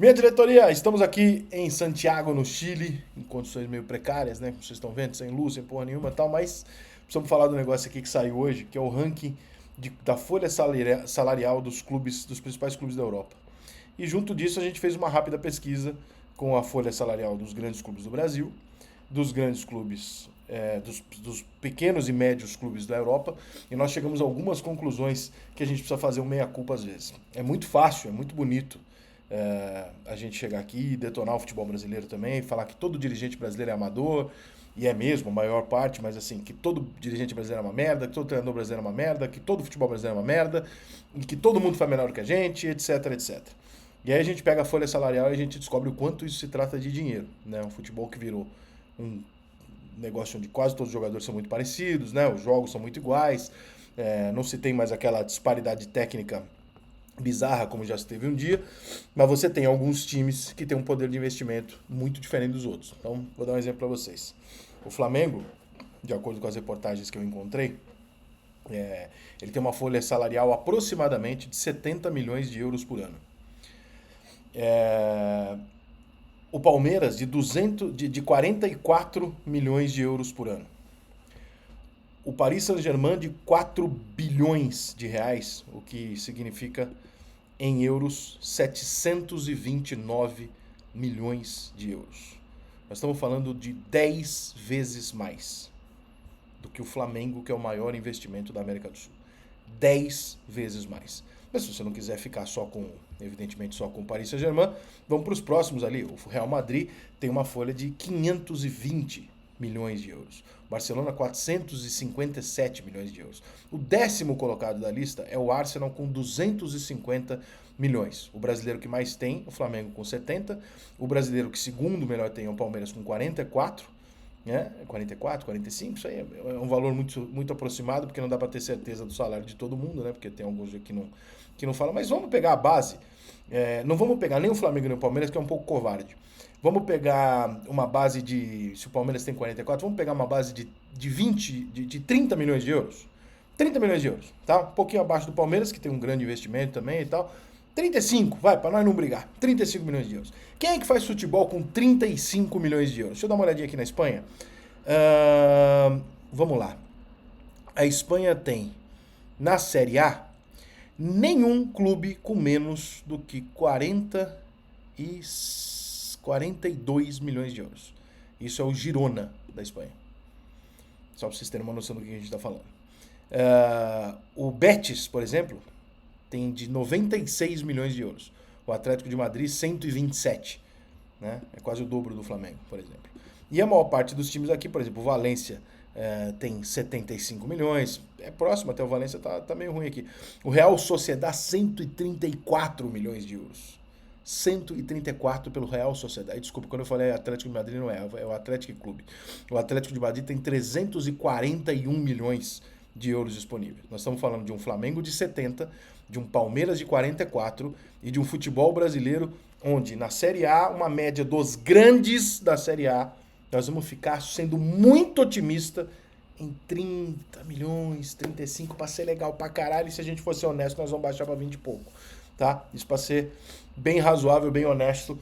Minha diretoria, estamos aqui em Santiago, no Chile, em condições meio precárias, né? Como vocês estão vendo, sem luz, sem porra nenhuma e tal, mas precisamos falar do negócio aqui que saiu hoje, que é o ranking da folha salarial dos clubes, dos principais clubes da Europa. E junto disso a gente fez uma rápida pesquisa com a folha salarial dos grandes clubes do Brasil, dos grandes clubes, dos pequenos e médios clubes da Europa, e nós chegamos a algumas conclusões que a gente precisa fazer um meia-culpa às vezes. É muito fácil, é muito bonito a gente chegar aqui e detonar o futebol brasileiro também, falar que todo dirigente brasileiro é amador, e é mesmo, a maior parte, mas assim, que todo dirigente brasileiro é uma merda, que todo treinador brasileiro é uma merda, que todo futebol brasileiro é uma merda, e que todo mundo faz melhor que a gente, etc, etc. E aí a gente pega a folha salarial e a gente descobre o quanto isso se trata de dinheiro, né? Um futebol que virou um negócio onde quase todos os jogadores são muito parecidos, né? Os jogos são muito iguais, não se tem mais aquela disparidade técnica bizarra como já se teve um dia, mas você tem alguns times que têm um poder de investimento muito diferente dos outros. Então, vou dar um exemplo para vocês. O Flamengo, de acordo com as reportagens que eu encontrei, ele tem uma folha salarial aproximadamente de 70 milhões de euros por ano. O Palmeiras de 44 milhões de euros por ano. O Paris Saint-Germain de 4 bilhões de reais, o que significa em euros 729 milhões de euros. Nós estamos falando de 10 vezes mais do que o Flamengo, que é o maior investimento da América do Sul. 10 vezes mais. Mas se você não quiser ficar só com, evidentemente, só com o Paris Saint-Germain, vamos para os próximos ali. O Real Madrid tem uma folha de 520 milhões de euros. Barcelona, 457 milhões de euros. O 10º colocado da lista é o Arsenal com 250 milhões. O brasileiro que mais tem, o Flamengo com 70. O brasileiro que segundo melhor tem é o Palmeiras com 44. 44, 45, isso aí é um valor muito, muito aproximado, porque não dá para ter certeza do salário de todo mundo, né? Porque tem alguns que não falam. Mas vamos pegar a base. Não vamos pegar nem o Flamengo nem o Palmeiras, que é um pouco covarde. Vamos pegar uma base de. Se o Palmeiras tem 44, vamos pegar uma base de 20, de 30 milhões de euros. 30 milhões de euros, tá? Um pouquinho abaixo do Palmeiras, que tem um grande investimento também e tal. 35, vai, para nós não brigar. 35 milhões de euros. Quem é que faz futebol com 35 milhões de euros? Deixa eu dar uma olhadinha aqui na Espanha. Vamos lá. A Espanha tem, na Série A, nenhum clube com menos do que 42 milhões de euros. Isso é o Girona da Espanha. Só para vocês terem uma noção do que a gente está falando. O Betis, por exemplo, tem de 96 milhões de euros. O Atlético de Madrid, 127. Né? É quase o dobro do Flamengo, por exemplo. E a maior parte dos times aqui, por exemplo, o Valência tem 75 milhões. É próximo, até o Valência tá meio ruim aqui. O Real Sociedad, 134 milhões de euros. 134 pelo Real Sociedad. Desculpa, quando eu falei Atlético de Madrid, não é o Atlético Clube. O Atlético de Madrid tem 341 milhões de euros disponíveis. Nós estamos falando de um Flamengo de 70, de um Palmeiras de 44 e de um futebol brasileiro onde na Série A, uma média dos grandes da Série A, nós vamos ficar sendo muito otimista em 30 milhões, 35 para ser legal pra caralho, e se a gente for ser honesto, nós vamos baixar para 20 e pouco, tá? Isso para ser bem razoável, bem honesto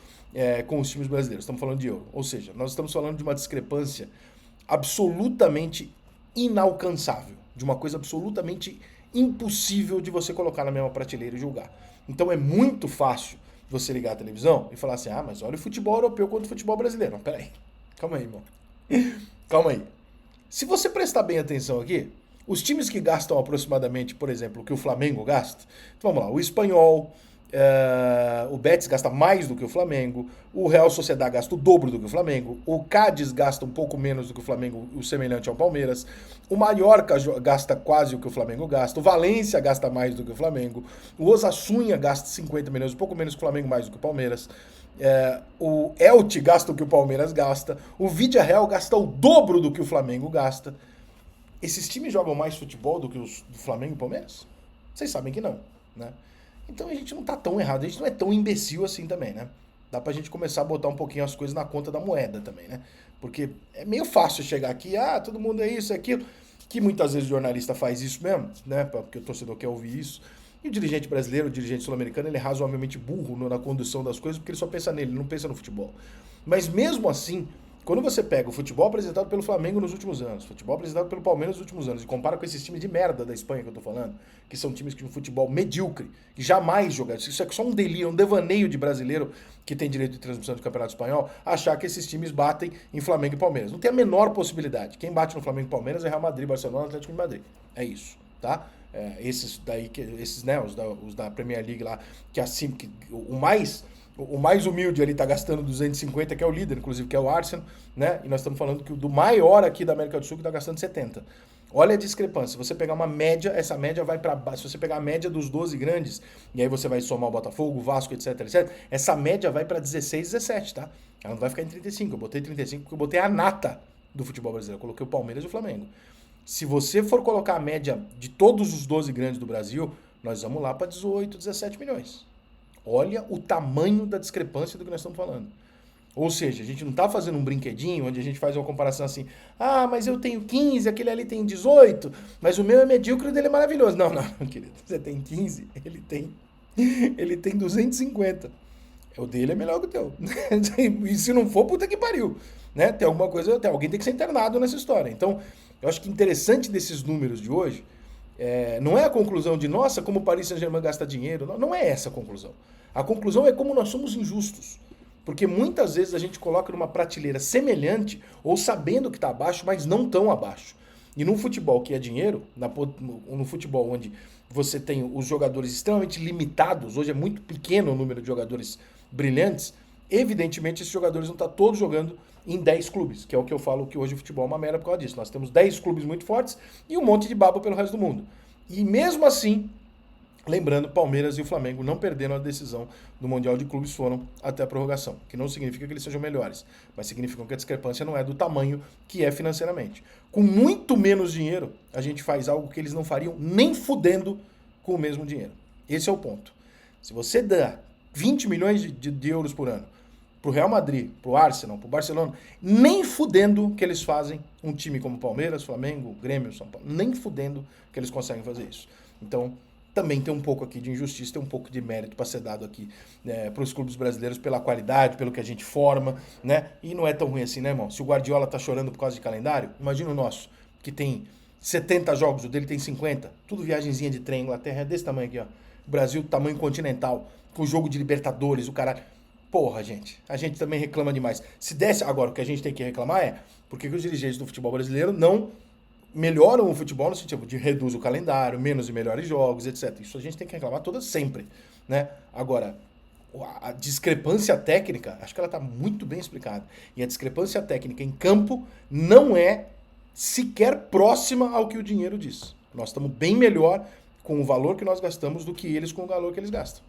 com os times brasileiros. Estamos falando de euro. Ou seja, nós estamos falando de uma discrepância absolutamente inalcançável, de uma coisa absolutamente impossível de você colocar na mesma prateleira e julgar. Então é muito fácil você ligar a televisão e falar assim, mas olha o futebol europeu contra o futebol brasileiro. Não, peraí, calma aí, irmão. Calma aí. Se você prestar bem atenção aqui, os times que gastam aproximadamente, por exemplo, o que o Flamengo gasta, então vamos lá, o Espanhol, o Betis gasta mais do que o Flamengo, o Real Sociedad gasta o dobro do que o Flamengo, o Cádiz gasta um pouco menos do que o Flamengo, o semelhante ao Palmeiras, o Mallorca gasta quase o que o Flamengo gasta, o Valência gasta mais do que o Flamengo, o Osasuna gasta 50 milhões, um pouco menos que o Flamengo, mais do que o Palmeiras, o Elche gasta o que o Palmeiras gasta, o Villarreal gasta o dobro do que o Flamengo gasta. Esses times jogam mais futebol do que os do Flamengo e Palmeiras? Vocês sabem que não, né? Então a gente não tá tão errado, a gente não é tão imbecil assim também, né? Dá pra gente começar a botar um pouquinho as coisas na conta da moeda também, né? Porque é meio fácil chegar aqui, todo mundo é isso, é aquilo, que muitas vezes o jornalista faz isso mesmo, né? Porque o torcedor quer ouvir isso. E o dirigente brasileiro, o dirigente sul-americano, ele é razoavelmente burro na condução das coisas, porque ele só pensa nele, ele não pensa no futebol. Mas mesmo assim, quando você pega o futebol apresentado pelo Flamengo nos últimos anos, futebol apresentado pelo Palmeiras nos últimos anos, e compara com esses times de merda da Espanha que eu tô falando, que são times de um futebol medíocre, que jamais jogaram. Isso é só um delírio, um devaneio de brasileiro que tem direito de transmissão do Campeonato Espanhol, achar que esses times batem em Flamengo e Palmeiras. Não tem a menor possibilidade. Quem bate no Flamengo e Palmeiras é Real Madrid, Barcelona, Atlético de Madrid. É isso, tá? Esses daí, esses, né, os da Premier League lá, que assim, que o mais humilde ali tá gastando 250, que é o líder, inclusive, que é o Arsenal, né? E nós estamos falando que o do maior aqui da América do Sul que tá gastando 70. Olha a discrepância. Se você pegar uma média, essa média vai para baixo. Se você pegar a média dos 12 grandes, e aí você vai somar o Botafogo, o Vasco, etc, etc, essa média vai para 16, 17, tá? Ela não vai ficar em 35. Eu botei 35 porque eu botei a nata do futebol brasileiro. Eu coloquei o Palmeiras e o Flamengo. Se você for colocar a média de todos os 12 grandes do Brasil, nós vamos lá para 18, 17 milhões. Olha o tamanho da discrepância do que nós estamos falando. Ou seja, a gente não está fazendo um brinquedinho onde a gente faz uma comparação assim, ah, mas eu tenho 15, aquele ali tem 18, mas o meu é medíocre e o dele é maravilhoso. Não, querido, você tem 15, ele tem 250. O dele é melhor que o teu. E se não for, puta que pariu. Né? Tem alguma coisa, alguém tem que ser internado nessa história. Então, eu acho que interessante desses números de hoje, não é a conclusão de, nossa, como o Paris Saint-Germain gasta dinheiro. Não é essa a conclusão. A conclusão é como nós somos injustos. Porque muitas vezes a gente coloca numa prateleira semelhante ou sabendo que está abaixo, mas não tão abaixo. E no futebol que é dinheiro, no futebol onde você tem os jogadores extremamente limitados, hoje é muito pequeno o número de jogadores brilhantes, evidentemente esses jogadores não estão todos jogando em 10 clubes, que é o que eu falo que hoje o futebol é uma merda por causa disso. Nós temos 10 clubes muito fortes e um monte de baba pelo resto do mundo. E mesmo assim, lembrando, Palmeiras e o Flamengo não perderam a decisão do Mundial de Clubes, foram até a prorrogação. Que não significa que eles sejam melhores, mas significa que a discrepância não é do tamanho que é financeiramente. Com muito menos dinheiro, a gente faz algo que eles não fariam nem fudendo com o mesmo dinheiro. Esse é o ponto. Se você dá 20 milhões de euros por ano pro Real Madrid, pro Arsenal, pro Barcelona, nem fudendo que eles fazem um time como Palmeiras, Flamengo, Grêmio, São Paulo, nem fudendo que eles conseguem fazer isso. Então, também tem um pouco aqui de injustiça, tem um pouco de mérito para ser dado aqui para os clubes brasileiros pela qualidade, pelo que a gente forma, né? E não é tão ruim assim, né, irmão? Se o Guardiola tá chorando por causa de calendário, imagina o nosso, que tem 70 jogos, o dele tem 50, tudo viagenzinha de trem, Inglaterra é desse tamanho aqui, ó. Brasil, tamanho continental, com jogo de Libertadores, o caralho. Porra, gente, a gente também reclama demais. Se desse, agora, o que a gente tem que reclamar é porque os dirigentes do futebol brasileiro não melhoram o futebol no sentido de reduz o calendário, menos e melhores jogos, etc. Isso a gente tem que reclamar toda sempre, né? Agora, a discrepância técnica, acho que ela está muito bem explicada. E a discrepância técnica em campo não é sequer próxima ao que o dinheiro diz. Nós estamos bem melhor com o valor que nós gastamos do que eles com o valor que eles gastam.